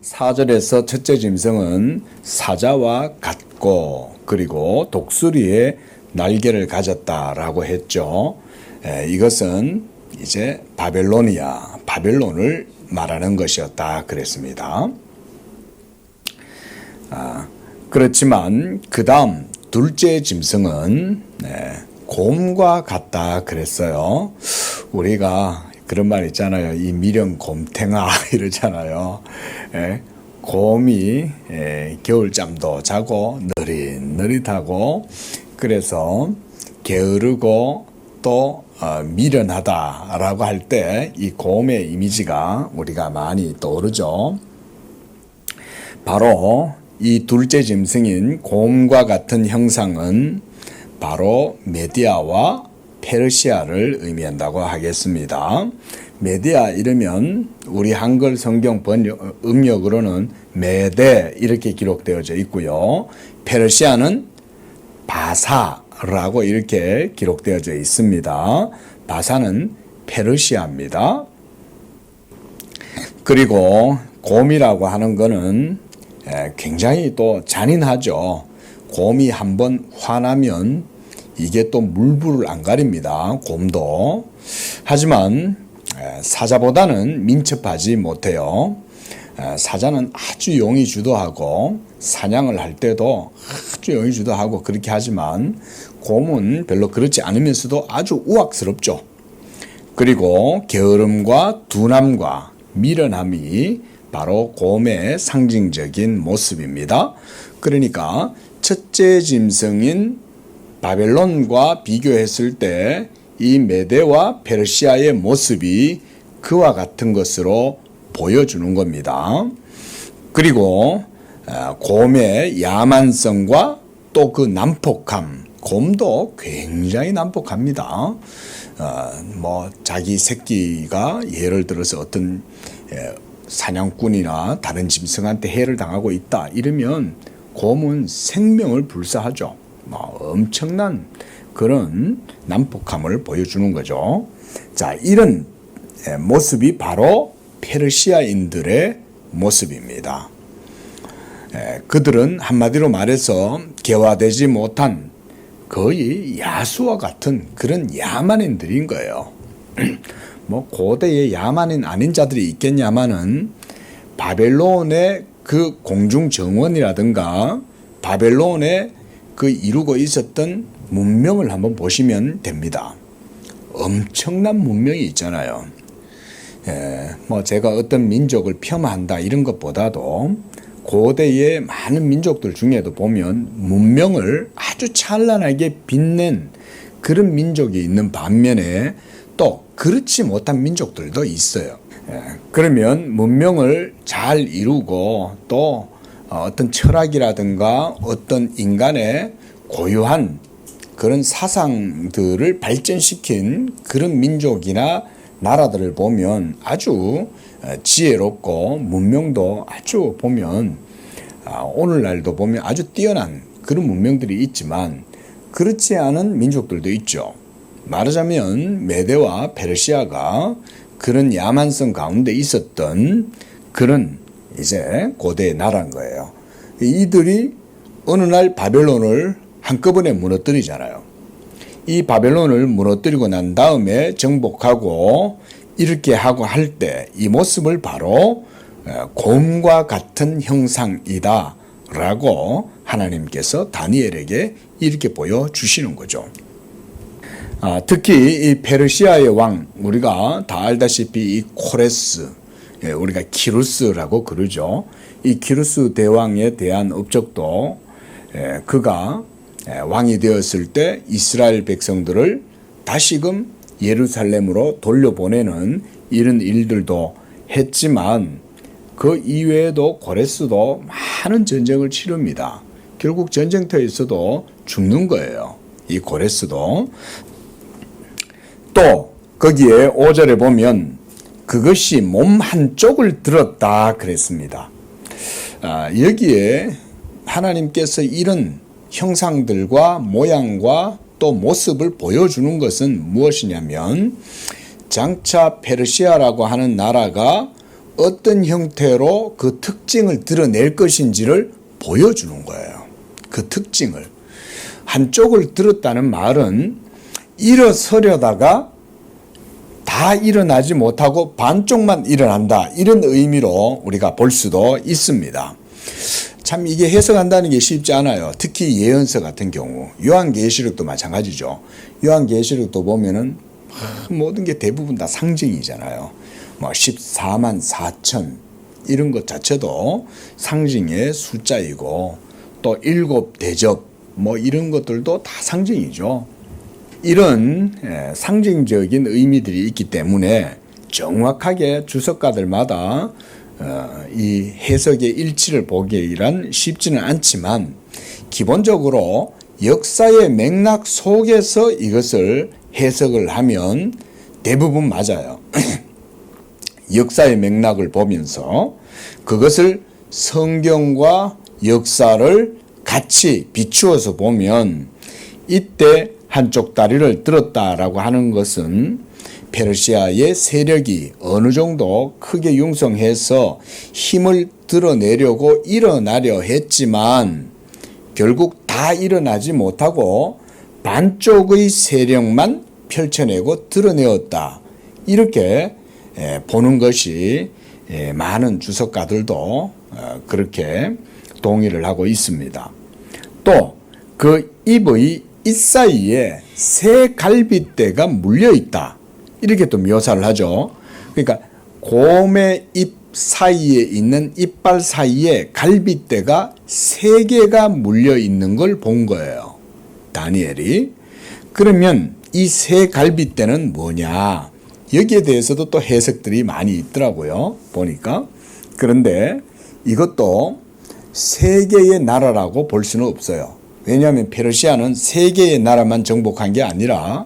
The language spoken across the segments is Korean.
4절에서 첫째 짐승은 사자와 같고 그리고 독수리의 날개를 가졌다라고 했죠. 이것은 이제 바벨론을 말하는 것이었다 그랬습니다. 그렇지만 그 다음 둘째 짐승은 곰과 같다 그랬어요. 우리가 그런 말 있잖아요. 이 미련 곰탱아 이러잖아요. 곰이 겨울잠도 자고 느릿느릿하고 그래서 게으르고 또 미련하다라고 할 때 이 곰의 이미지가 우리가 많이 떠오르죠. 바로 이 둘째 짐승인 곰과 같은 형상은 바로 메디아와 페르시아를 의미한다고 하겠습니다. 메디아 이러면 우리 한글 성경 음력으로는 메데 이렇게 기록되어져 있고요. 페르시아는 바사라고 이렇게 기록되어져 있습니다. 바사는 페르시아입니다. 그리고 곰이라고 하는 것은 굉장히 또 잔인하죠. 곰이 한번 화나면 이게 또 물불을 안 가립니다. 곰도. 하지만 사자보다는 민첩하지 못해요. 사자는 아주 용이 주도하고 사냥을 할 때도 아주 용이 주도하고 그렇게 하지만 곰은 별로 그렇지 않으면서도 아주 우악스럽죠. 그리고 게으름과 둔함과 미련함이 바로 곰의 상징적인 모습입니다. 그러니까 첫째 짐승인 바벨론과 비교했을 때 이 메데와 페르시아의 모습이 그와 같은 것으로 보여주는 겁니다. 그리고 곰의 야만성과 또 그 난폭함, 곰도 굉장히 난폭합니다. 자기 새끼가 예를 들어서 어떤 사냥꾼이나 다른 짐승한테 해를 당하고 있다 이러면 곰은 생명을 불사하죠. 엄청난 그런 난폭함을 보여주는 거죠. 자, 이런 모습이 바로 페르시아인들의 모습입니다. 그들은 한마디로 말해서 개화되지 못한 거의 야수와 같은 그런 야만인들인 거예요. 고대에 야만인 아닌 자들이 있겠냐마는 바벨론의 그 공중 정원이라든가 바벨론의 그 이루고 있었던 문명을 한번 보시면 됩니다. 엄청난 문명이 있잖아요. 제가 어떤 민족을 폄하한다 이런 것보다도 고대의 많은 민족들 중에도 보면 문명을 아주 찬란하게 빛낸 그런 민족이 있는 반면에 또 그렇지 못한 민족들도 있어요. 그러면 문명을 잘 이루고 또 어떤 철학이라든가 어떤 인간의 고유한 그런 사상들을 발전시킨 그런 민족이나 나라들을 보면 아주 지혜롭고 문명도 아주 보면 오늘날도 보면 아주 뛰어난 그런 문명들이 있지만 그렇지 않은 민족들도 있죠. 말하자면 메데와 페르시아가 그런 야만성 가운데 있었던 그런 이제 고대의 나라인 거예요. 이들이 어느 날 바벨론을 한꺼번에 무너뜨리잖아요. 이 바벨론을 무너뜨리고 난 다음에 정복하고 이렇게 하고 할 때 이 모습을 바로 곰과 같은 형상이다 라고 하나님께서 다니엘에게 이렇게 보여주시는 거죠. 특히 이 페르시아의 왕, 우리가 다 알다시피 이 코레스, 우리가 키루스라고 그러죠. 이 키루스 대왕에 대한 업적도 그가 왕이 되었을 때 이스라엘 백성들을 다시금 예루살렘으로 돌려보내는 이런 일들도 했지만 그 이외에도 고레스도 많은 전쟁을 치릅니다. 결국 전쟁터에서도 죽는 거예요. 이 고레스도. 또 거기에 5절에 보면 그것이 몸 한쪽을 들었다 그랬습니다. 여기에 하나님께서 이런 형상들과 모양과 또 모습을 보여주는 것은 무엇이냐면 장차 페르시아라고 하는 나라가 어떤 형태로 그 특징을 드러낼 것인지를 보여주는 거예요. 그 특징을. 한쪽을 들었다는 말은 일어서려다가 다 일어나지 못하고 반쪽만 일어난다. 이런 의미로 우리가 볼 수도 있습니다. 참 이게 해석한다는 게 쉽지 않아요. 특히 예언서 같은 경우. 요한계시록도 마찬가지죠. 요한계시록도 보면은 모든 게 대부분 다 상징이잖아요. 뭐 14만 4천 이런 것 자체도 상징의 숫자이고 또 7대접 뭐 이런 것들도 다 상징이죠. 이런 상징적인 의미들이 있기 때문에 정확하게 주석가들마다 이 해석의 일치를 보기란 쉽지는 않지만 기본적으로 역사의 맥락 속에서 이것을 해석을 하면 대부분 맞아요. 역사의 맥락을 보면서 그것을 성경과 역사를 같이 비추어서 보면 이때 한쪽 다리를 들었다라고 하는 것은 페르시아의 세력이 어느 정도 크게 융성해서 힘을 드러내려고 일어나려 했지만 결국 다 일어나지 못하고 반쪽의 세력만 펼쳐내고 드러내었다. 이렇게 보는 것이 많은 주석가들도 그렇게 동의를 하고 있습니다. 또 그 입의 이 사이에 새 갈빗대가 물려 있다. 이렇게 또 묘사를 하죠. 그러니까 곰의 입 사이에 있는 이빨 사이에 갈빗대가 3개가 물려 있는 걸 본 거예요. 다니엘이. 그러면 이 새 갈빗대는 뭐냐? 여기에 대해서도 또 해석들이 많이 있더라고요. 보니까. 그런데 이것도 3개의 나라라고 볼 수는 없어요. 왜냐하면 페르시아는 3개의 나라만 정복한 게 아니라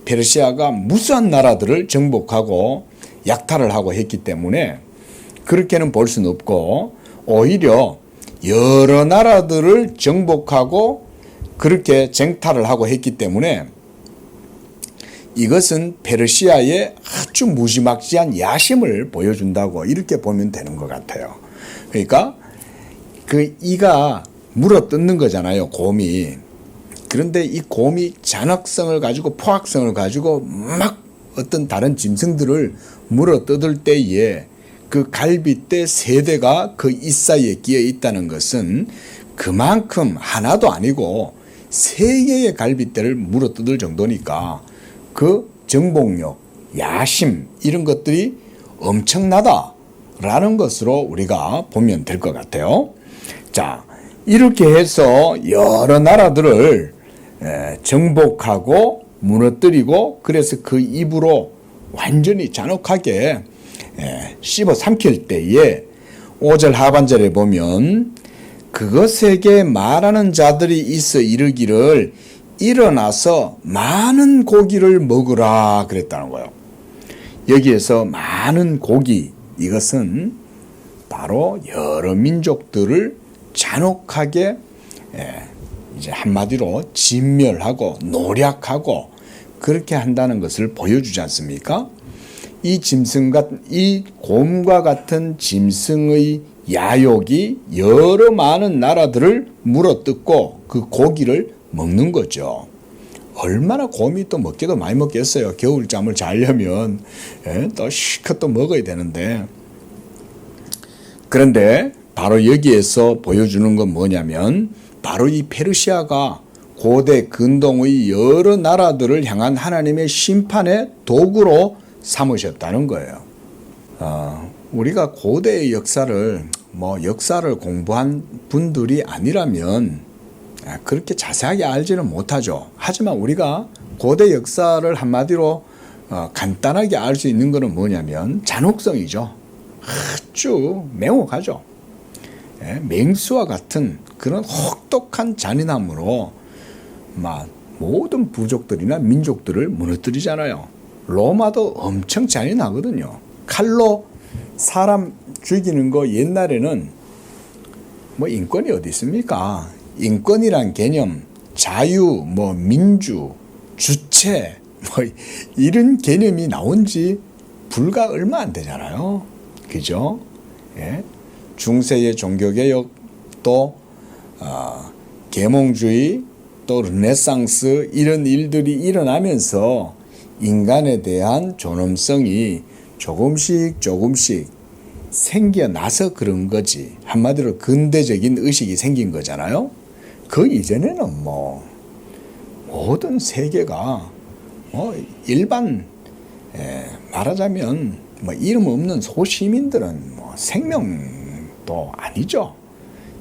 페르시아가 무수한 나라들을 정복하고 약탈을 하고 했기 때문에 그렇게는 볼 수는 없고 오히려 여러 나라들을 정복하고 그렇게 쟁탈을 하고 했기 때문에 이것은 페르시아의 아주 무지막지한 야심을 보여준다고 이렇게 보면 되는 것 같아요. 그러니까 그 이가 물어뜯는 거잖아요, 곰이. 그런데 이 곰이 잔혹성을 가지고 포악성을 가지고 막 어떤 다른 짐승들을 물어뜯을 때에 그 갈빗대 3대가 그 입 사이에 끼어 있다는 것은 그만큼 하나도 아니고 3개의 갈빗대를 물어뜯을 정도니까 그 정복력, 야심 이런 것들이 엄청나다라는 것으로 우리가 보면 될 것 같아요. 자, 이렇게 해서 여러 나라들을 정복하고 무너뜨리고 그래서 그 입으로 완전히 잔혹하게 씹어 삼킬 때에 5절 하반절에 보면 그것에게 말하는 자들이 있어 이르기를 일어나서 많은 고기를 먹으라 그랬다는 거예요. 여기에서 많은 고기 이것은 바로 여러 민족들을 잔혹하게 이제 한마디로 진멸하고 노략하고 그렇게 한다는 것을 보여주지 않습니까? 이 곰과 같은 짐승의 야욕이 여러 많은 나라들을 물어뜯고 그 고기를 먹는 거죠. 얼마나 곰이 또 먹기도 많이 먹겠어요. 겨울잠을 자려면 또 실컷 또 먹어야 되는데. 그런데 바로 여기에서 보여주는 건 뭐냐면 바로 이 페르시아가 고대 근동의 여러 나라들을 향한 하나님의 심판의 도구로 삼으셨다는 거예요. 우리가 고대의 역사를 역사를 공부한 분들이 아니라면 그렇게 자세하게 알지는 못하죠. 하지만 우리가 고대 역사를 한마디로 간단하게 알 수 있는 것은 뭐냐면 잔혹성이죠. 아주 명혹하죠. 맹수와 같은 그런 혹독한 잔인함으로 모든 부족들이나 민족들을 무너뜨리잖아요. 로마도 엄청 잔인하거든요. 칼로 사람 죽이는 거 옛날에는 인권이 어디 있습니까? 인권이란 개념, 자유, 민주, 주체 이런 개념이 나온 지 불과 얼마 안 되잖아요. 그죠? 예? 중세의 종교개혁, 또 계몽주의, 또 르네상스, 이런 일들이 일어나면서 인간에 대한 존엄성이 조금씩 생겨나서 그런 거지. 한마디로 근대적인 의식이 생긴 거잖아요. 그 이전에는 모든 세계가 일반 말하자면 이름 없는 소시민들은 생명도 아니죠.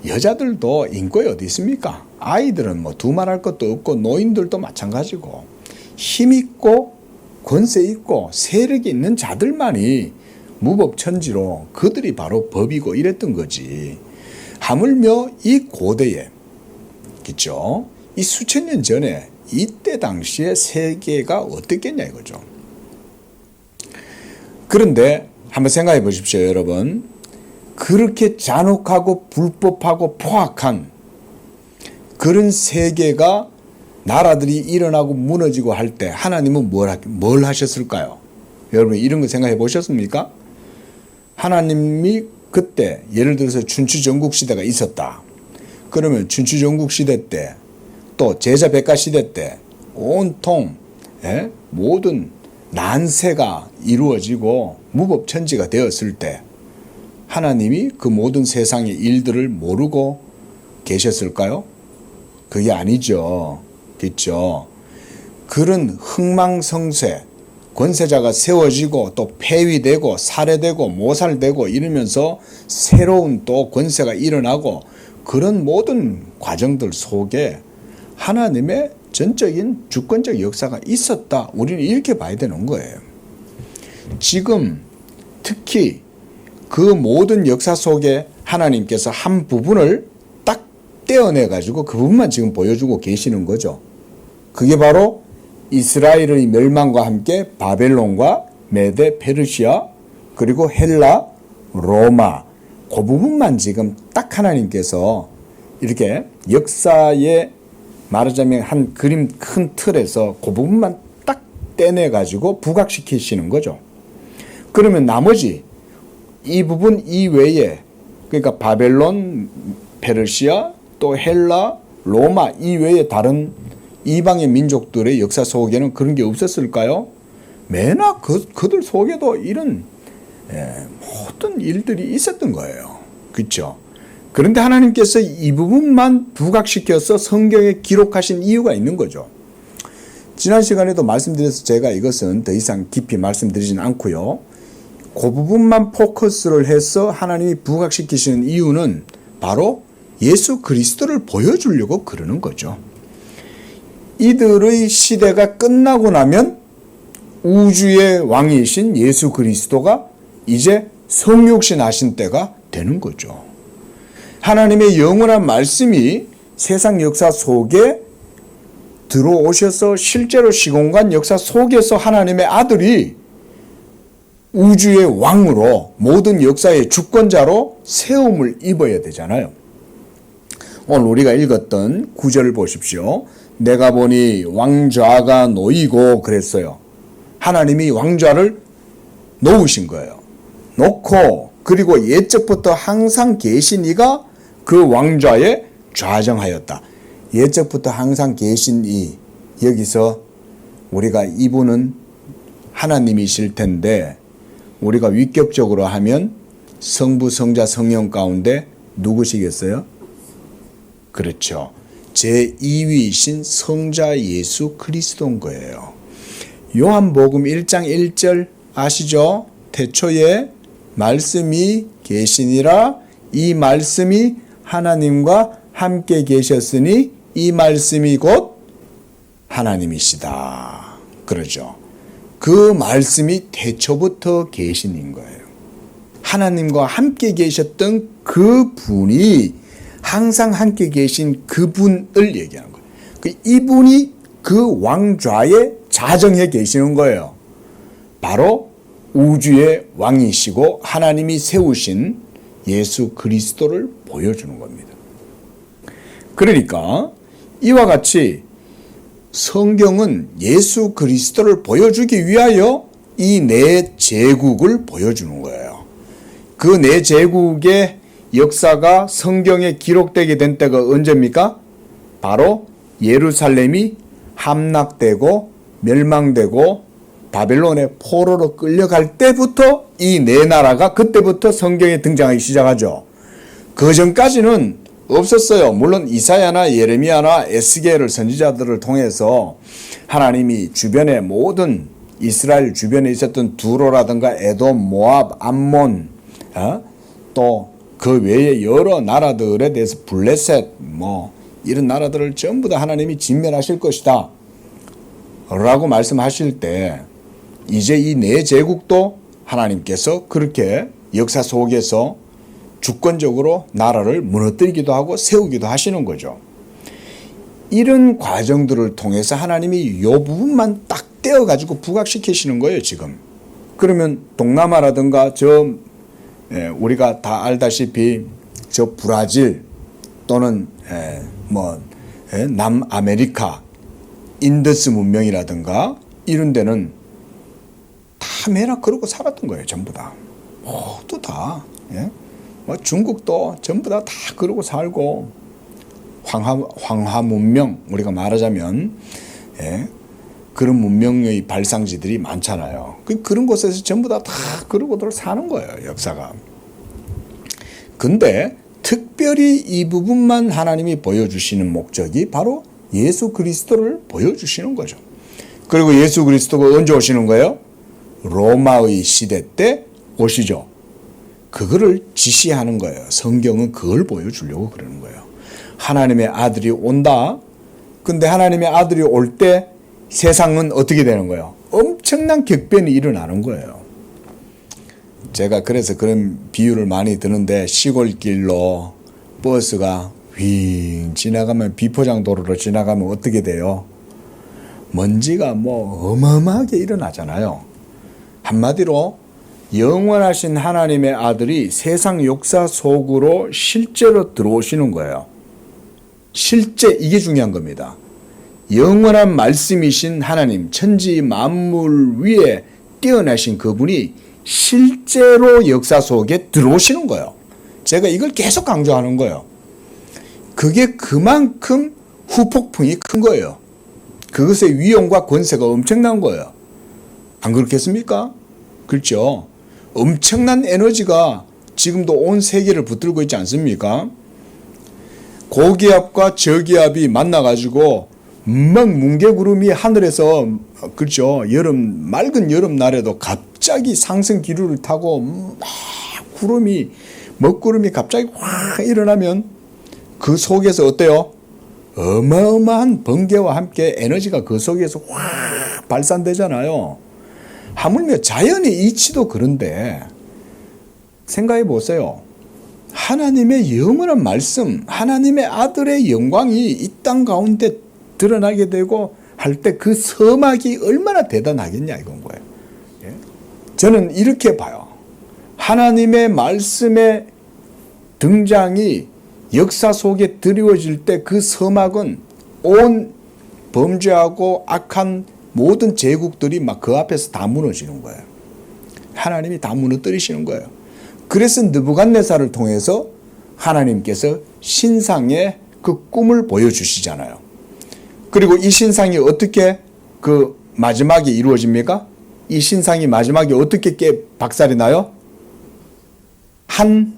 여자들도 인권이 어디 있습니까? 아이들은 두말할 것도 없고 노인들도 마찬가지고 힘있고 권세 있고 세력이 있는 자들만이 무법천지로 그들이 바로 법이고 이랬던 거지. 하물며 이 고대에, 그죠? 이 수천 년 전에 이때 당시에 세계가 어땠겠냐 이거죠. 그런데 한번 생각해 보십시오, 여러분. 그렇게 잔혹하고 불법하고 포악한 그런 세계가 나라들이 일어나고 무너지고 할 때 하나님은 뭘 하셨을까요? 여러분 이런 거 생각해 보셨습니까? 하나님이 그때 예를 들어서 춘추전국 시대가 있었다. 그러면 춘추전국 시대 때 또 제자백가 시대 때 온통 모든 난세가 이루어지고 무법천지가 되었을 때 하나님이 그 모든 세상의 일들을 모르고 계셨을까요? 그게 아니죠. 그렇죠? 그런 흥망성쇠, 권세자가 세워지고 또 폐위되고 살해되고 모살되고 이러면서 새로운 또 권세가 일어나고 그런 모든 과정들 속에 하나님의 전적인 주권적 역사가 있었다. 우리는 이렇게 봐야 되는 거예요. 지금 특히 그 모든 역사 속에 하나님께서 한 부분을 딱 떼어내가지고 그 부분만 지금 보여주고 계시는 거죠. 그게 바로 이스라엘의 멸망과 함께 바벨론과 메데, 페르시아, 그리고 헬라, 로마, 그 부분만 지금 딱 하나님께서 이렇게 역사에 말하자면 한 그림 큰 틀에서 그 부분만 딱 떼내가지고 부각시키시는 거죠. 그러면 나머지 이 부분 이외에, 그러니까 바벨론, 페르시아, 또 헬라, 로마 이외에 다른 이방의 민족들의 역사 속에는 그런 게 없었을까요? 매나 그들 속에도 이런 모든 일들이 있었던 거예요. 그렇죠? 그런데 하나님께서 이 부분만 부각시켜서 성경에 기록하신 이유가 있는 거죠. 지난 시간에도 말씀드려서 제가 이것은 더 이상 깊이 말씀드리진 않고요. 그 부분만 포커스를 해서 하나님이 부각시키시는 이유는 바로 예수 그리스도를 보여주려고 그러는 거죠. 이들의 시대가 끝나고 나면 우주의 왕이신 예수 그리스도가 이제 성육신 하신 때가 되는 거죠. 하나님의 영원한 말씀이 세상 역사 속에 들어오셔서 실제로 시공간 역사 속에서 하나님의 아들이 우주의 왕으로 모든 역사의 주권자로 세움을 입어야 되잖아요. 오늘 우리가 읽었던 구절을 보십시오. 내가 보니 왕좌가 놓이고 그랬어요. 하나님이 왕좌를 놓으신 거예요. 놓고 그리고 옛적부터 항상 계신 이가 그 왕좌에 좌정하였다. 옛적부터 항상 계신 이, 여기서 우리가 이분은 하나님이실 텐데 우리가 위격적으로 하면 성부, 성자, 성령 가운데 누구시겠어요? 그렇죠. 제2위이신 성자 예수 그리스도인 거예요. 요한복음 1장 1절 아시죠? 태초에 말씀이 계시니라. 이 말씀이 하나님과 함께 계셨으니 이 말씀이 곧 하나님이시다. 그러죠. 그 말씀이 태초부터 계신인 거예요. 하나님과 함께 계셨던 그 분이 항상 함께 계신 그분을 얘기하는 거예요. 이분이 그 왕좌에 자정해 계시는 거예요. 바로 우주의 왕이시고 하나님이 세우신 예수 그리스도를 보여주는 겁니다. 그러니까 이와 같이 성경은 예수 그리스도를 보여주기 위하여 이 내 제국을 보여주는 거예요. 그 네 제국의 역사가 성경에 기록되게 된 때가 언제입니까? 바로 예루살렘이 함락되고 멸망되고 바벨론의 포로로 끌려갈 때부터 이 네 나라가 그때부터 성경에 등장하기 시작하죠. 그 전까지는 없었어요. 물론 이사야나 예레미야나 에스겔을 선지자들을 통해서 하나님이 주변의 모든 이스라엘 주변에 있었던 두로라든가 에돔, 모압, 암몬, 또 그 외에 여러 나라들에 대해서 블레셋 이런 나라들을 전부 다 하나님이 진멸하실 것이다 라고 말씀하실 때 이제 이 네 제국도 하나님께서 그렇게 역사 속에서 주권적으로 나라를 무너뜨리기도 하고 세우기도 하시는 거죠. 이런 과정들을 통해서 하나님이 이 부분만 딱 떼어가지고 부각시키시는 거예요, 지금. 그러면 동남아라든가 우리가 다 알다시피 저 브라질 또는 남아메리카, 인더스 문명이라든가 이런 데는 다 매락 그러고 살았던 거예요, 전부 다. 모두 다. 중국도 전부 다 그러고 살고 황하 문명 우리가 말하자면 그런 문명의 발상지들이 많잖아요. 그런 곳에서 전부 다 그러고들 사는 거예요, 역사가. 근데 특별히 이 부분만 하나님이 보여주시는 목적이 바로 예수 그리스도를 보여주시는 거죠. 그리고 예수 그리스도가 언제 오시는 거예요? 로마의 시대 때 오시죠. 그거를 지시하는 거예요. 성경은 그걸 보여주려고 그러는 거예요. 하나님의 아들이 온다. 근데 하나님의 아들이 올 때 세상은 어떻게 되는 거예요? 엄청난 격변이 일어나는 거예요. 제가 그래서 그런 비유를 많이 드는데 시골길로 버스가 휙 지나가면 비포장 도로로 지나가면 어떻게 돼요? 먼지가 어마어마하게 일어나잖아요. 한마디로 영원하신 하나님의 아들이 세상 역사 속으로 실제로 들어오시는 거예요. 실제 이게 중요한 겁니다. 영원한 말씀이신 하나님, 천지 만물 위에 뛰어나신 그분이 실제로 역사 속에 들어오시는 거예요. 제가 이걸 계속 강조하는 거예요. 그게 그만큼 후폭풍이 큰 거예요. 그것의 위엄과 권세가 엄청난 거예요. 안 그렇겠습니까? 그렇죠. 엄청난 에너지가 지금도 온 세계를 붙들고 있지 않습니까? 고기압과 저기압이 만나가지고 막 뭉게구름이 하늘에서 그렇죠. 맑은 여름날에도 갑자기 상승 기류를 타고 막 먹구름이 갑자기 확 일어나면 그 속에서 어때요? 어마어마한 번개와 함께 에너지가 그 속에서 확 발산되잖아요. 하물며 자연의 이치도 그런데 생각해 보세요. 하나님의 영원한 말씀, 하나님의 아들의 영광이 이 땅 가운데 드러나게 되고 할 때 그 서막이 얼마나 대단하겠냐 이건 거예요. 저는 이렇게 봐요. 하나님의 말씀의 등장이 역사 속에 드리워질 때 그 서막은 온 범죄하고 악한 모든 제국들이 막 그 앞에서 다 무너지는 거예요. 하나님이 다 무너뜨리시는 거예요. 그래서 느부갓네살을 통해서 하나님께서 신상의 그 꿈을 보여주시잖아요. 그리고 이 신상이 어떻게 그 마지막에 이루어집니까? 이 신상이 마지막에 어떻게 박살이 나요? 한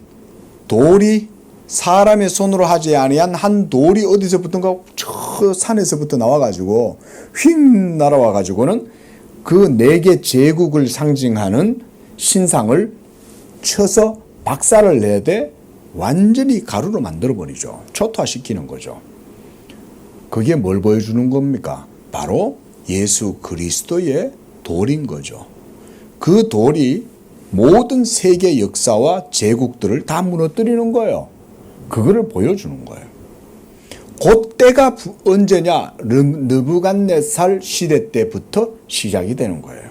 돌이 사람의 손으로 하지 아니한 한 돌이 어디서부터인가 저 산에서부터 나와가지고 휙 날아와가지고는 그 4개 제국을 상징하는 신상을 쳐서 박살을 내되 완전히 가루로 만들어버리죠. 초토화시키는 거죠. 그게 뭘 보여주는 겁니까? 바로 예수 그리스도의 돌인 거죠. 그 돌이 모든 세계 역사와 제국들을 다 무너뜨리는 거예요. 그거를 보여주는 거예요. 그때가 언제냐? 느부갓네살 시대 때부터 시작이 되는 거예요.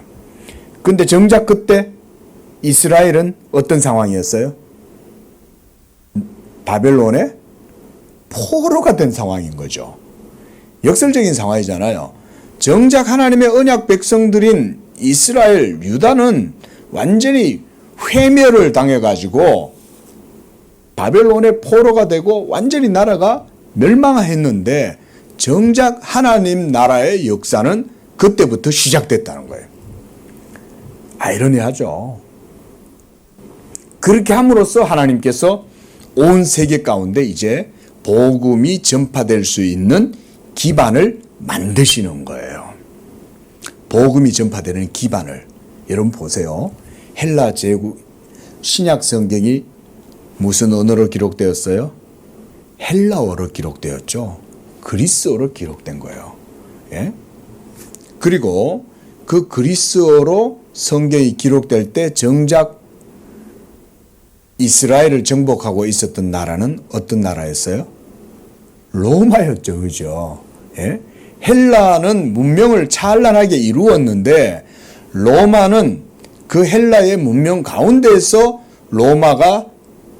근데 정작 그때 이스라엘은 어떤 상황이었어요? 바벨론의 포로가 된 상황인 거죠. 역설적인 상황이잖아요. 정작 하나님의 언약 백성들인 이스라엘, 유다는 완전히 회멸을 당해가지고 바벨론의 포로가 되고 완전히 나라가 멸망했는데 정작 하나님 나라의 역사는 그때부터 시작됐다는 거예요. 아이러니하죠. 그렇게 함으로써 하나님께서 온 세계 가운데 이제 복음이 전파될 수 있는 기반을 만드시는 거예요. 복음이 전파되는 기반을. 여러분 보세요. 헬라 제국 신약 성경이 무슨 언어로 기록되었어요? 헬라어로 기록되었죠. 그리스어로 기록된 거예요. 예? 그리고 그 그리스어로 성경이 기록될 때 정작 이스라엘을 정복하고 있었던 나라는 어떤 나라였어요? 로마였죠. 그죠? 예? 헬라는 문명을 찬란하게 이루었는데 로마는 그 헬라의 문명 가운데에서 로마가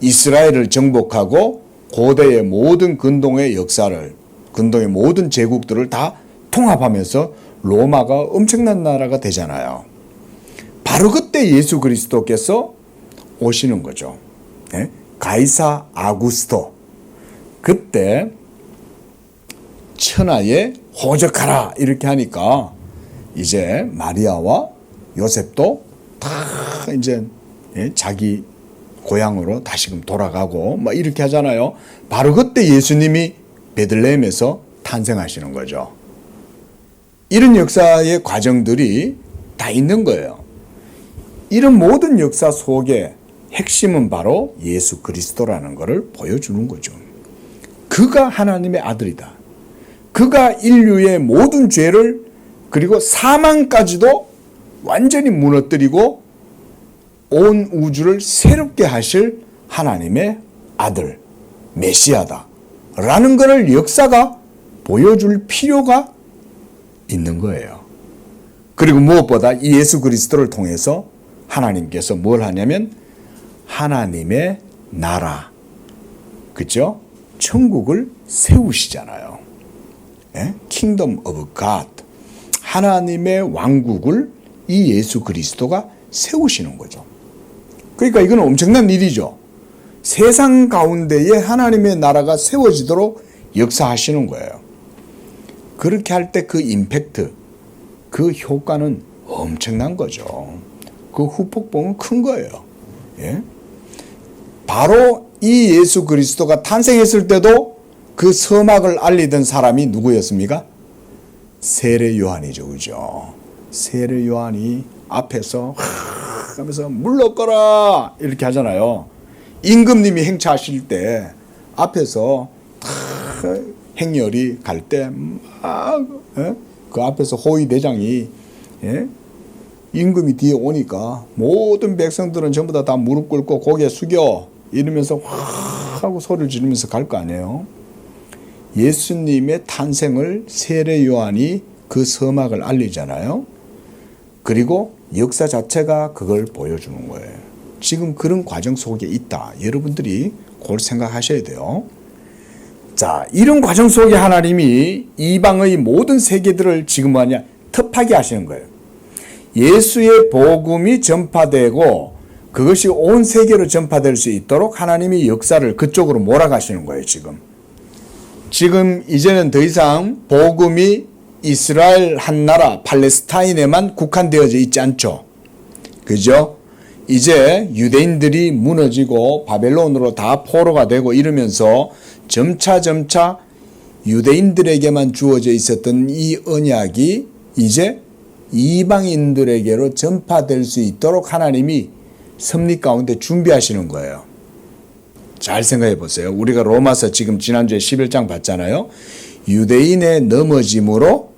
이스라엘을 정복하고 고대의 모든 근동의 역사를, 근동의 모든 제국들을 다 통합하면서 로마가 엄청난 나라가 되잖아요. 바로 그때 예수 그리스도께서 오시는 거죠. 네? 가이사 아구스토. 그때 천하에 호적하라 이렇게 하니까 이제 마리아와 요셉도 다 이제 자기 고향으로 다시금 돌아가고 뭐 이렇게 하잖아요. 바로 그때 예수님이 베들레헴에서 탄생하시는 거죠. 이런 역사의 과정들이 다 있는 거예요. 이런 모든 역사 속에 핵심은 바로 예수 그리스도라는 것을 보여주는 거죠. 그가 하나님의 아들이다. 그가 인류의 모든 죄를 그리고 사망까지도 완전히 무너뜨리고 온 우주를 새롭게 하실 하나님의 아들, 메시아다. 라는 것을 역사가 보여줄 필요가 있는 거예요. 그리고 무엇보다 이 예수 그리스도를 통해서 하나님께서 뭘 하냐면 하나님의 나라, 그죠? 천국을 세우시잖아요. 예? Kingdom of God. 하나님의 왕국을 이 예수 그리스도가 세우시는 거죠. 그러니까 이건 엄청난 일이죠. 세상 가운데에 하나님의 나라가 세워지도록 역사하시는 거예요. 그렇게 할 때 그 임팩트, 그 효과는 엄청난 거죠. 그 후폭풍은 큰 거예요. 예? 바로 이 예수 그리스도가 탄생했을 때도 그 서막을 알리던 사람이 누구였습니까? 세례 요한이죠. 그죠? 세례 요한이 앞에서 하면서 물러거라 이렇게 하잖아요. 임금님이 행차하실 때 앞에서 행렬이 갈 때 그 앞에서 호위 대장이 임금이 뒤에 오니까 모든 백성들은 전부 다 무릎 꿇고 고개 숙여 이러면서 확 하고 소리를 지르면서 갈 거 아니에요. 예수님의 탄생을 세례 요한이 그 서막을 알리잖아요. 그리고 역사 자체가 그걸 보여주는 거예요. 지금 그런 과정 속에 있다. 여러분들이 그걸 생각하셔야 돼요. 자, 이런 과정 속에 하나님이 이방의 모든 세계들을 지금 뭐냐? 터파게 하시는 거예요. 예수의 복음이 전파되고 그것이 온 세계로 전파될 수 있도록 하나님이 역사를 그쪽으로 몰아가시는 거예요. 지금 이제는 더 이상 복음이 이스라엘 한 나라 팔레스타인에만 국한되어져 있지 않죠. 그죠? 이제 유대인들이 무너지고 바벨론으로 다 포로가 되고 이러면서 점차 유대인들에게만 주어져 있었던 이 언약이 이제 이방인들에게로 전파될 수 있도록 하나님이 섭리 가운데 준비하시는 거예요. 잘 생각해 보세요. 우리가 로마서 지금 지난주에 11장 봤잖아요. 유대인의 넘어짐으로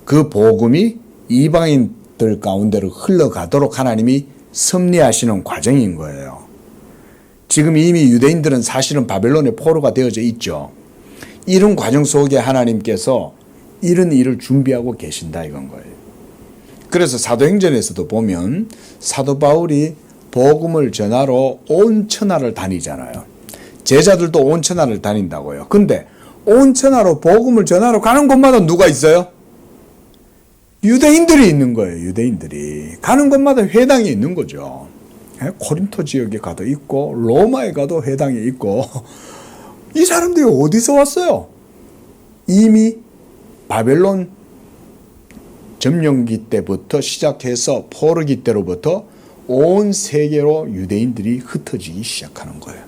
그 복음이 이방인들 가운데로 흘러가도록 하나님이 섭리하시는 과정인 거예요. 지금 이미 유대인들은 사실은 바벨론의 포로가 되어져 있죠. 이런 과정 속에 하나님께서 이런 일을 준비하고 계신다 이건 거예요. 그래서 사도행전에서도 보면 사도 바울이 복음을 전하러 온 천하를 다니잖아요. 제자들도 온 천하를 다닌다고요. 근데 온 천하로 복음을 전하러 가는 곳마다 누가 있어요? 유대인들이 있는 거예요. 유대인들이. 가는 곳마다 회당이 있는 거죠. 코린토 지역에 가도 있고 로마에 가도 회당에 있고 이 사람들이 어디서 왔어요? 이미 바벨론 점령기 때부터 시작해서 포르기 때로부터 온 세계로 유대인들이 흩어지기 시작하는 거예요.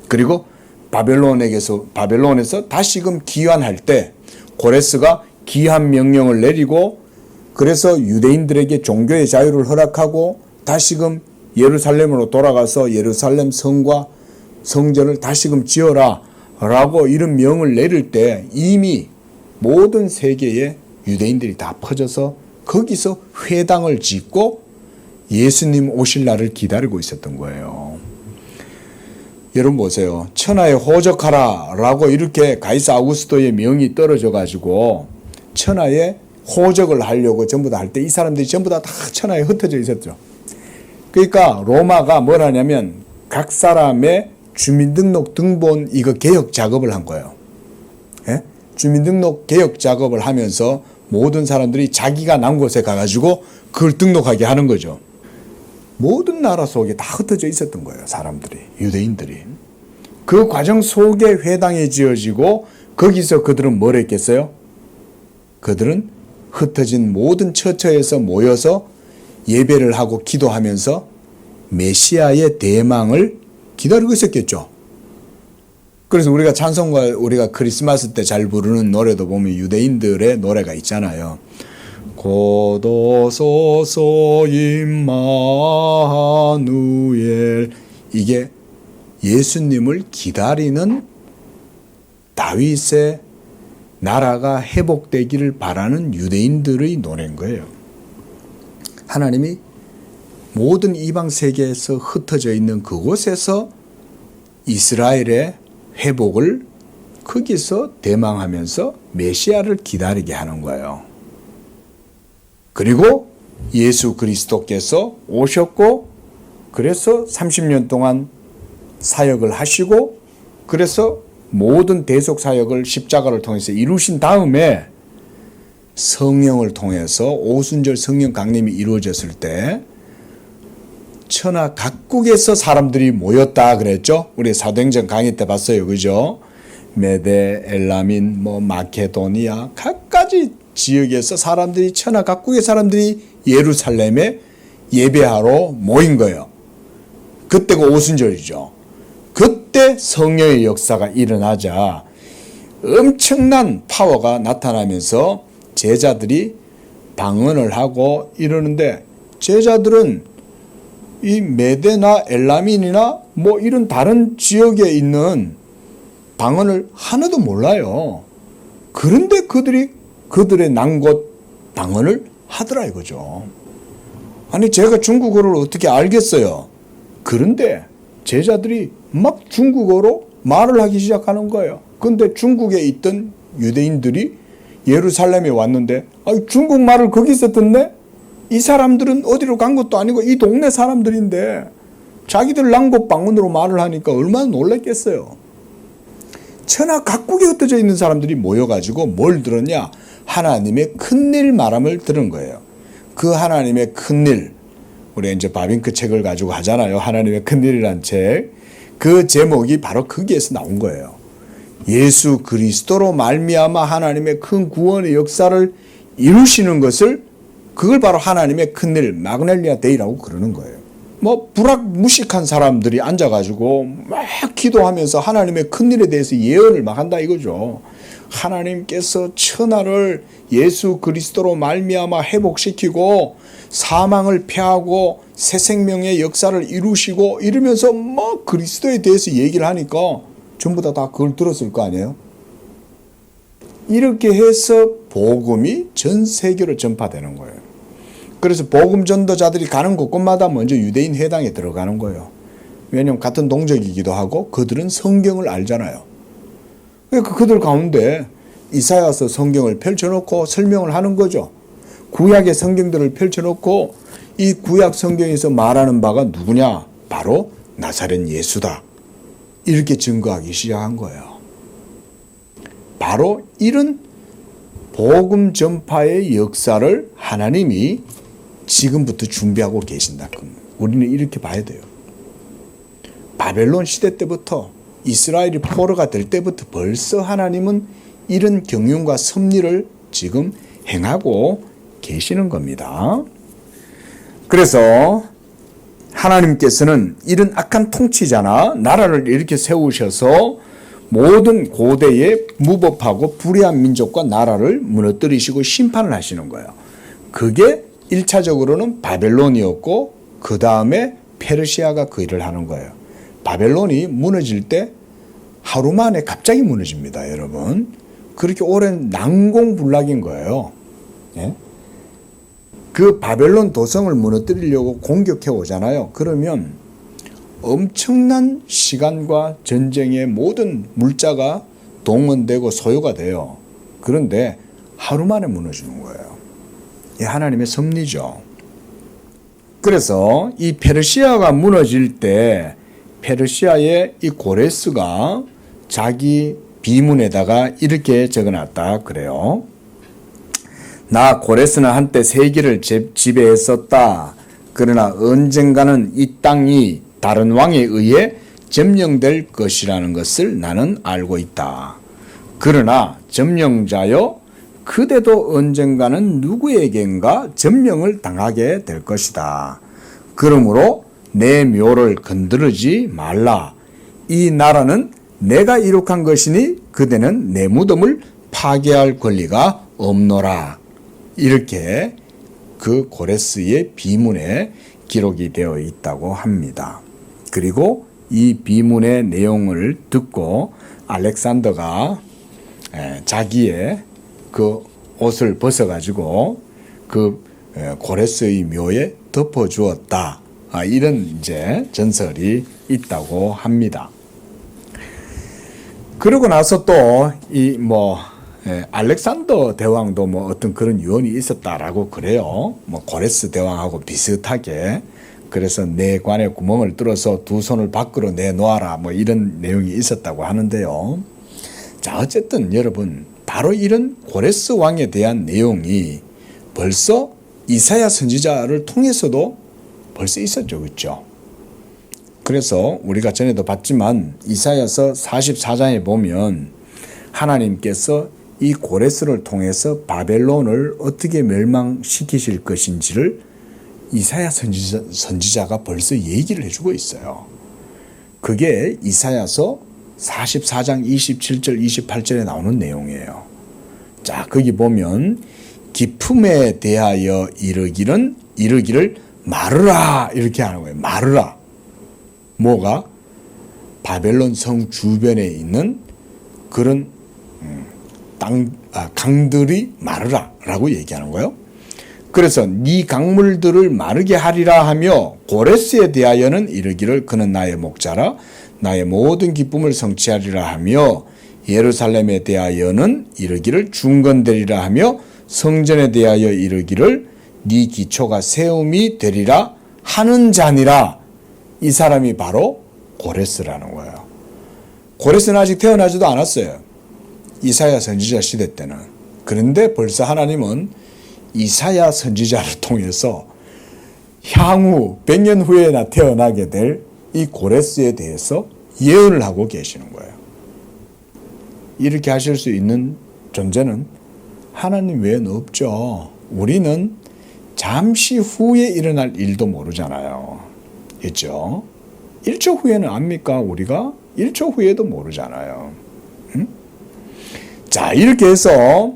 그리고 바벨론에서 다시금 귀환할 때 고레스가 귀환 명령을 내리고 그래서 유대인들에게 종교의 자유를 허락하고 다시금 예루살렘으로 돌아가서 예루살렘 성과 성전을 다시금 지어라 라고 이런 명을 내릴 때 이미 모든 세계에 유대인들이 다 퍼져서 거기서 회당을 짓고 예수님 오실 날을 기다리고 있었던 거예요. 여러분 보세요. 천하에 호적하라 라고 이렇게 가이사 아우구스토의 명이 떨어져 가지고 천하에 호적을 하려고 전부 다 할 때 이 사람들이 전부 다 천하에 흩어져 있었죠. 그러니까 로마가 뭘 하냐면 각 사람의 주민등록 등본 이거 개혁 작업을 한 거예요. 예? 주민등록 개혁 작업을 하면서 모든 사람들이 자기가 난 곳에 가가지고 그걸 등록하게 하는 거죠. 모든 나라 속에 다 흩어져 있었던 거예요. 사람들이, 유대인들이. 그 과정 속에 회당이 지어지고 거기서 그들은 뭘 했겠어요? 그들은 흩어진 모든 처처에서 모여서 예배를 하고 기도하면서 메시아의 대망을 기다리고 있었겠죠. 그래서 우리가 찬송가 우리가 크리스마스 때 잘 부르는 노래도 보면 유대인들의 노래가 있잖아요. 곧 오소서 임마누엘. 이게 예수님을 기다리는 다윗의 나라가 회복되기를 바라는 유대인들의 노래인 거예요. 하나님이 모든 이방 세계에서 흩어져 있는 그곳에서 이스라엘의 회복을 거기서 대망하면서 메시아를 기다리게 하는 거예요. 그리고 예수 그리스도께서 오셨고 그래서 30년 동안 사역을 하시고 그래서 모든 대속 사역을 십자가를 통해서 이루신 다음에 성령을 통해서 오순절 성령 강림이 이루어졌을 때 천하 각국에서 사람들이 모였다 그랬죠. 우리 사도행전 강의 때 봤어요. 그죠? 메데, 엘라민, 마케도니아 각가지 지역에서 사람들이 천하 각국의 사람들이 예루살렘에 예배하러 모인 거예요. 그때가 오순절이죠. 그때 성령의 역사가 일어나자 엄청난 파워가 나타나면서 제자들이 방언을 하고 이러는데 제자들은 이 메데나 엘라민이나 이런 다른 지역에 있는 방언을 하나도 몰라요. 그런데 그들의 난 곳 방언을 하더라 이거죠. 아니 제가 중국어를 어떻게 알겠어요. 그런데 제자들이 막 중국어로 말을 하기 시작하는 거예요. 그런데 중국에 있던 유대인들이 예루살렘에 왔는데 중국말을 거기서 듣네? 이 사람들은 어디로 간 것도 아니고 이 동네 사람들인데 자기들 난 곳 방언으로 말을 하니까 얼마나 놀랐겠어요. 천하 각국에 흩어져 있는 사람들이 모여가지고 뭘 들었냐? 하나님의 큰일 말함을 들은 거예요. 그 하나님의 큰일, 우리 이제 바빙크 책을 가지고 하잖아요. 하나님의 큰일이란 책. 그 제목이 바로 거기에서 나온 거예요. 예수 그리스도로 말미암아 하나님의 큰 구원의 역사를 이루시는 것을 그걸 바로 하나님의 큰일, 마그넬리아 데이라고 그러는 거예요. 불악무식한 사람들이 앉아가지고 막 기도하면서 하나님의 큰일에 대해서 예언을 막 한다 이거죠. 하나님께서 천하를 예수 그리스도로 말미암아 회복시키고 사망을 패하고 새 생명의 역사를 이루시고 이러면서 그리스도에 대해서 얘기를 하니까 전부 다 그걸 들었을 거 아니에요? 이렇게 해서 복음이 전 세계로 전파되는 거예요. 그래서 복음 전도자들이 가는 곳곳마다 먼저 유대인 회당에 들어가는 거예요. 왜냐하면 같은 동족이기도 하고 그들은 성경을 알잖아요. 그러니까 그들 가운데 이사야서 성경을 펼쳐놓고 설명을 하는 거죠. 구약의 성경들을 펼쳐놓고 이 구약 성경에서 말하는 바가 누구냐? 바로 나사렛 예수다. 이렇게 증거하기 시작한 거예요. 바로 이런 복음 전파의 역사를 하나님이 지금부터 준비하고 계신다. 우리는 이렇게 봐야 돼요. 바벨론 시대 때부터 이스라엘이 포로가 될 때부터 벌써 하나님은 이런 경륜과 섭리를 지금 행하고 계시는 겁니다. 그래서 하나님께서는 이런 악한 통치자나 나라를 이렇게 세우셔서 모든 고대의 무법하고 불의한 민족과 나라를 무너뜨리시고 심판을 하시는 거예요. 그게 1차적으로는 바벨론이었고 그 다음에 페르시아가 그 일을 하는 거예요. 바벨론이 무너질 때 하루 만에 갑자기 무너집니다, 여러분. 그렇게 오랜 난공불락인 거예요. 예? 그 바벨론 도성을 무너뜨리려고 공격해 오잖아요. 그러면 엄청난 시간과 전쟁의 모든 물자가 동원되고 소요가 돼요. 그런데 하루 만에 무너지는 거예요. 이 하나님의 섭리죠. 그래서 이 페르시아가 무너질 때 페르시아의 이 고레스가 자기 비문에다가 이렇게 적어놨다 그래요. 나 고레스는 한때 세계를 지배했었다. 그러나 언젠가는 이 땅이 다른 왕에 의해 점령될 것이라는 것을 나는 알고 있다. 그러나 점령자여 그대도 언젠가는 누구에겐가 점령을 당하게 될 것이다. 그러므로 내 묘를 건드리지 말라. 이 나라는 내가 이룩한 것이니 그대는 내 무덤을 파괴할 권리가 없노라. 이렇게 그 고레스의 비문에 기록이 되어 있다고 합니다. 그리고 이 비문의 내용을 듣고 알렉산더가 자기의 그 옷을 벗어가지고 그 고레스의 묘에 덮어주었다. 이런 이제 전설이 있다고 합니다. 그러고 나서 또 이 알렉산더 대왕도 어떤 그런 유언이 있었다라고 그래요. 고레스 대왕하고 비슷하게. 그래서 내 관에 구멍을 뚫어서 두 손을 밖으로 내놓아라. 이런 내용이 있었다고 하는데요. 자, 어쨌든 여러분, 바로 이런 고레스 왕에 대한 내용이 벌써 이사야 선지자를 통해서도 벌써 있었죠. 그렇죠? 그래서 우리가 전에도 봤지만 이사야서 44장에 보면 하나님께서 이 고레스를 통해서 바벨론을 어떻게 멸망시키실 것인지를 이사야 선지자가 벌써 얘기를 해주고 있어요. 그게 이사야서 44장 27절 28절에 나오는 내용이에요. 자, 거기 보면 기품에 대하여 이르기를 말으라 이렇게 하는 거예요. 말으라. 뭐가? 바벨론 성 주변에 있는 그런 강들이 마르라 라고 얘기하는 거예요. 그래서 네 강물들을 마르게 하리라 하며 고레스에 대하여는 이르기를 그는 나의 목자라 나의 모든 기쁨을 성취하리라 하며 예루살렘에 대하여는 이르기를 중건되리라 하며 성전에 대하여 이르기를 네 기초가 세움이 되리라 하는 자니라. 이 사람이 바로 고레스라는 거예요. 고레스는 아직 태어나지도 않았어요. 이사야 선지자 시대 때는. 그런데 벌써 하나님은 이사야 선지자를 통해서 향후 100년 후에 태어나게 될 이 고레스에 대해서 예언을 하고 계시는 거예요. 이렇게 하실 수 있는 존재는 하나님 외에는 없죠. 우리는 잠시 후에 일어날 일도 모르잖아요. 그렇죠? 1초 후에는 압니까? 우리가 1초 후에도 모르잖아요. 응? 자, 이렇게 해서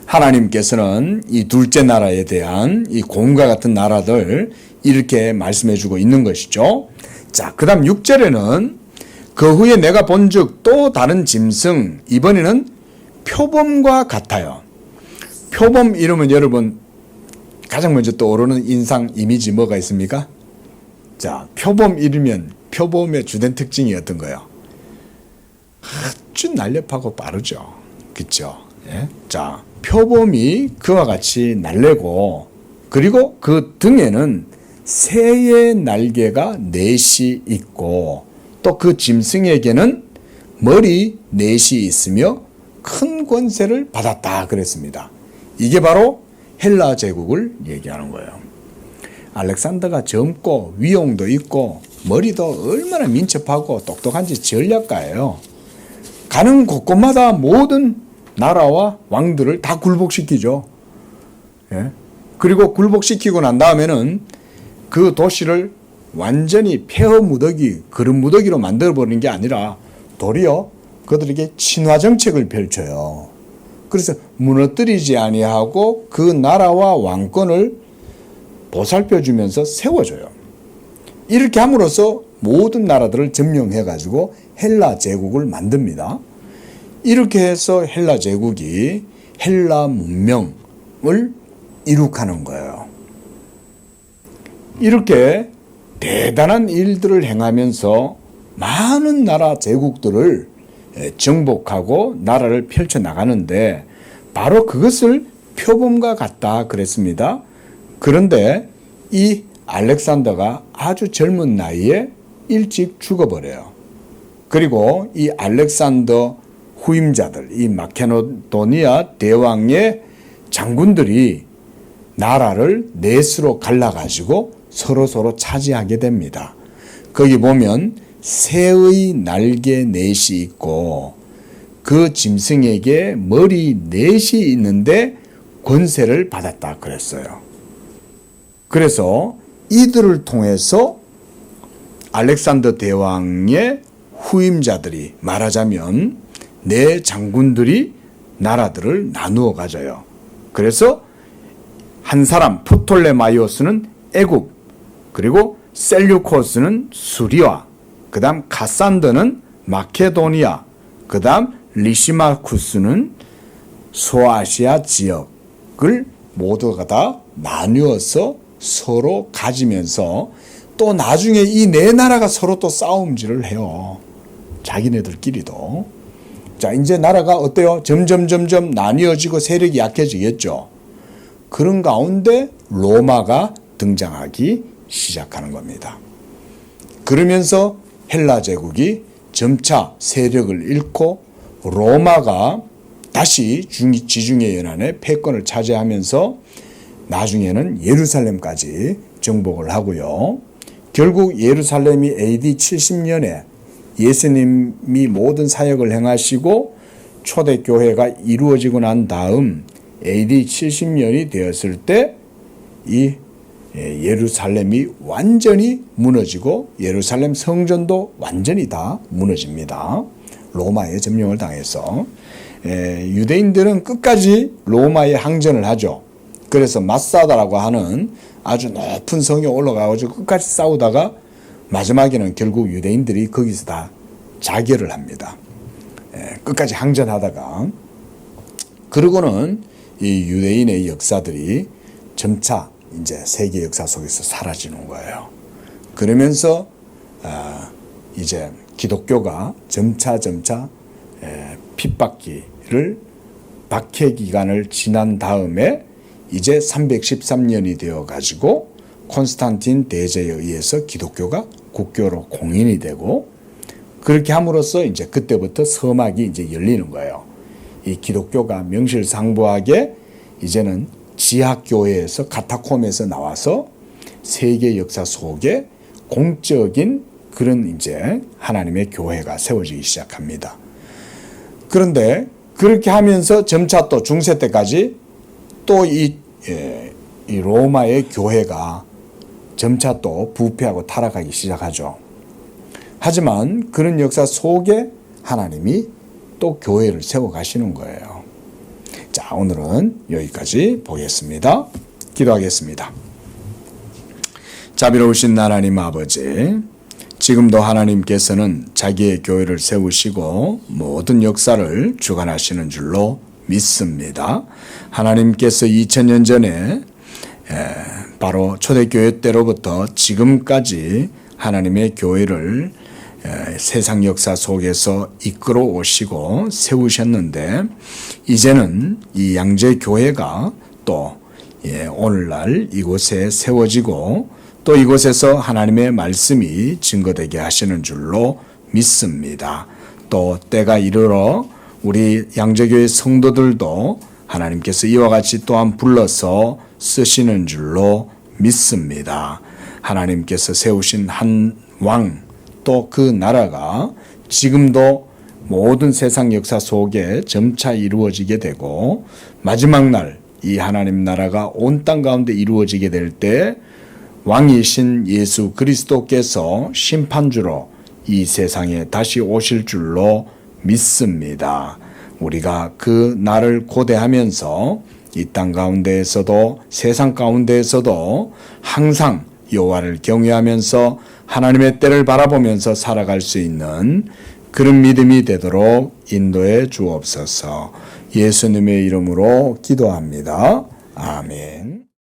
하나님께서는 이 둘째 나라에 대한 이 고음과 같은 나라들 이렇게 말씀해 주고 있는 것이죠. 자, 그 다음 6절에는 그 후에 내가 본즉 또 다른 짐승, 이번에는 표범과 같아요. 표범 이러면 여러분 가장 먼저 떠오르는 인상 이미지 뭐가 있습니까? 자, 표범 이르면 표범의 주된 특징이 어떤 거예요? 아주 날렵하고 빠르죠. 그렇죠? 예? 자, 표범이 그와 같이 날래고 그리고 그 등에는 새의 날개가 넷이 있고 또 그 짐승에게는 머리 넷이 있으며 큰 권세를 받았다 그랬습니다. 이게 바로 헬라 제국을 얘기하는 거예요. 알렉산더가 젊고 위용도 있고 머리도 얼마나 민첩하고 똑똑한지 전략가예요. 가는 곳곳마다 모든 나라와 왕들을 다 굴복시키죠. 예? 그리고 굴복시키고 난 다음에는 그 도시를 완전히 폐허 무더기, 그릇 무더기로 만들어버리는 게 아니라 도리어 그들에게 친화 정책을 펼쳐요. 그래서 무너뜨리지 아니하고 그 나라와 왕권을 보살펴주면서 세워줘요. 이렇게 함으로써 모든 나라들을 점령해가지고 헬라 제국을 만듭니다. 이렇게 해서 헬라 제국이 헬라 문명을 이룩하는 거예요. 이렇게 대단한 일들을 행하면서 많은 나라 제국들을 정복하고 나라를 펼쳐나가는데 바로 그것을 표범과 같다 그랬습니다. 그런데 이 알렉산더가 아주 젊은 나이에 일찍 죽어버려요. 그리고 이 알렉산더 후임자들, 이 마케도니아 대왕의 장군들이 나라를 넷으로 갈라가지고 서로 차지하게 됩니다. 거기 보면 새의 날개 넷이 있고 그 짐승에게 머리 넷이 있는데 권세를 받았다 그랬어요. 그래서 이들을 통해서 알렉산더 대왕의 후임자들이, 말하자면 네 장군들이 나라들을 나누어 가져요. 그래서 한 사람 프톨레마이오스는 애굽, 그리고 셀류코스는 수리아, 그 다음 카산더는 마케도니아, 그 다음 리시마쿠스는 소아시아 지역을 모두가 다 나누어서 서로 가지면서 또 나중에 이 네 나라가 서로 또 싸움질을 해요. 자기네들끼리도. 자, 이제 나라가 어때요? 점점 나뉘어지고 세력이 약해지겠죠. 그런 가운데 로마가 등장하기 시작하는 겁니다. 그러면서 헬라 제국이 점차 세력을 잃고 로마가 다시 지중해 연안의 패권을 차지하면서 나중에는 예루살렘까지 정복을 하고요. 결국 예루살렘이 AD 70년에 예수님이 모든 사역을 행하시고 초대교회가 이루어지고 난 다음 AD 70년이 되었을 때 이 예루살렘이 완전히 무너지고 예루살렘 성전도 완전히 다 무너집니다. 로마의 점령을 당해서. 유대인들은 끝까지 로마에 항전을 하죠. 그래서 마사다라고 하는 아주 높은 성에 올라가가지고 끝까지 싸우다가 마지막에는 결국 유대인들이 거기서 다 자결을 합니다. 끝까지 항전하다가. 그러고는 이 유대인의 역사들이 점차 이제 세계 역사 속에서 사라지는 거예요. 그러면서 이제 기독교가 점차 핍박기를 박해 기간을 지난 다음에 이제 313년이 되어 가지고 콘스탄틴 대제에 의해서 기독교가 국교로 공인이 되고 그렇게 함으로써 이제 그때부터 서막이 이제 열리는 거예요. 이 기독교가 명실상부하게 이제는 지하교회에서 카타콤에서 나와서 세계 역사 속에 공적인 그런 이제 하나님의 교회가 세워지기 시작합니다. 그런데 그렇게 하면서 점차 또 중세 때까지 또 이 로마의 교회가 점차 또 부패하고 타락하기 시작하죠. 하지만 그런 역사 속에 하나님이 또 교회를 세워 가시는 거예요. 자, 오늘은 여기까지 보겠습니다. 기도하겠습니다. 자비로우신 하나님 아버지, 지금도 하나님께서는 자기의 교회를 세우시고 모든 역사를 주관하시는 줄로 믿습니다. 하나님께서 2000년 전에 바로 초대교회 때로부터 지금까지 하나님의 교회를 세상 역사 속에서 이끌어 오시고 세우셨는데 이제는 이 양재교회가 또 오늘날 이곳에 세워지고 또 이곳에서 하나님의 말씀이 증거되게 하시는 줄로 믿습니다. 또 때가 이르러 우리 양재교회 성도들도 하나님께서 이와 같이 또한 불러서 쓰시는 줄로 믿습니다. 하나님께서 세우신 한 왕, 또 그 나라가 지금도 모든 세상 역사 속에 점차 이루어지게 되고 마지막 날 이 하나님 나라가 온 땅 가운데 이루어지게 될 때 왕이신 예수 그리스도께서 심판주로 이 세상에 다시 오실 줄로 믿습니다. 우리가 그 날을 고대하면서 이 땅 가운데에서도 세상 가운데에서도 항상 여호와를 경외하면서 하나님의 때를 바라보면서 살아갈 수 있는 그런 믿음이 되도록 인도해 주옵소서. 예수님의 이름으로 기도합니다. 아멘.